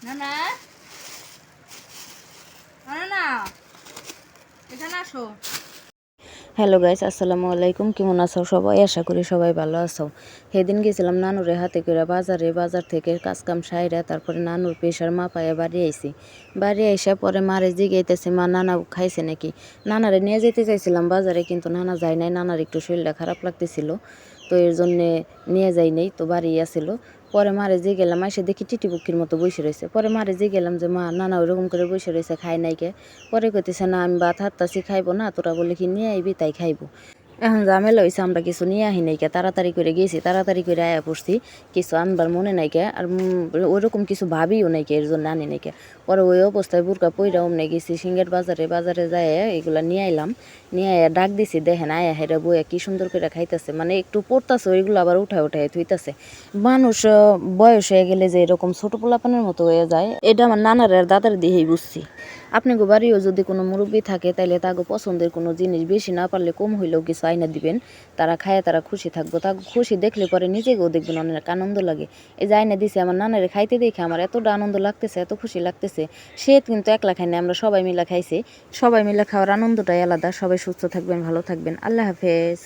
না না না না এখানে আসো। হ্যালো গাইস, আসসালামু আলাইকুম। কেমন আছো সবাই? আশা করি সবাই ভালো আছো। সেদিন গেছিলাম নানুরে হাতে করে বাজার থেকে কাজকাম সাইরা তারপরে নানুর প্রেশার মাপায়া বাড়ি আইছি। বাড়ি আইসা পরে মারে জিগাইতেছে, মা নানা খাইছে নাকি। নানারে নিয়ে যেতে চাইছিলাম বাজারে, কিন্তু নানা যায় নাই। নানার একটু শরীরটা খারাপ লাগতেছিল, তো এর জন্যে নিয়ে যাই নাই, তো বাড়ি আসিল। পরে মারে যে গেলাম, এসে দেখি টিটিপুকির মতো বসে রয়েছে। পরে মারে যে গেলাম যে মা নানা ওইরকম করে বসে রয়েছে, খায় নাই কে? পরে কইতেছে না আমি ভাত হাততাছি, খাইবো না, তোরা বলে কি নিয়ে আইবি তাই খাইবো। এখন ঝামেলা হয়েছে, আমরা কিছু নিয়ে আহি নাই কে, তাড়াতাড়ি করে গেছি, তাড়াতাড়ি করে আয়া পড়ছি, কিছু আনবার মনে নাই কে, আর ওইরকম কিছু ভাবিও নাই কে, এর জন্য আনি নাই কে। পরে ওই অবস্থায় বুরকা পইরা অমনে গেছি সিঙ্গের বাজারে যায় এগুলা নিয়ে আইলাম। নিয়ে আয়া ডাক দিছি, দেখেন আয়া হেরা বইয়া কি সুন্দর করে খাইতেছে, মানে একটু পড়তাছে ওইগুলো আবার উঠায় থুইতাছে। মানুষ বয়স হয়ে গেলে যে এরকম ছোট পোলাপানের মতো হয়ে যায়, এটা আমার নানার আর দাদার দিয়েই বুঝছি। আপনাকে বাড়িও যদি কোনো মুরব্বী থাকে তাইলে তাকে পছন্দের কোনো জিনিস বেশি না পারলে কম হইলেও কিছু আইনা দিবেন, তারা খায় তারা খুশি থাকবো। তাকে খুশি দেখলে পরে নিজেকেও দেখবেন অনেক আনন্দ লাগে। এই যে আইনা দিছে আমার নানারে, খাইতে দেখে আমার এতটা আনন্দ লাগতেছে, এত খুশি লাগতেছে। সে কিন্তু একলা খাই না, আমরা সবাই মিলে খাইছি। সবাই মিলে খাওয়ার আনন্দটাই আলাদা। সবাই সুস্থ থাকবেন, ভালো থাকবেন। আল্লাহ হাফেজ।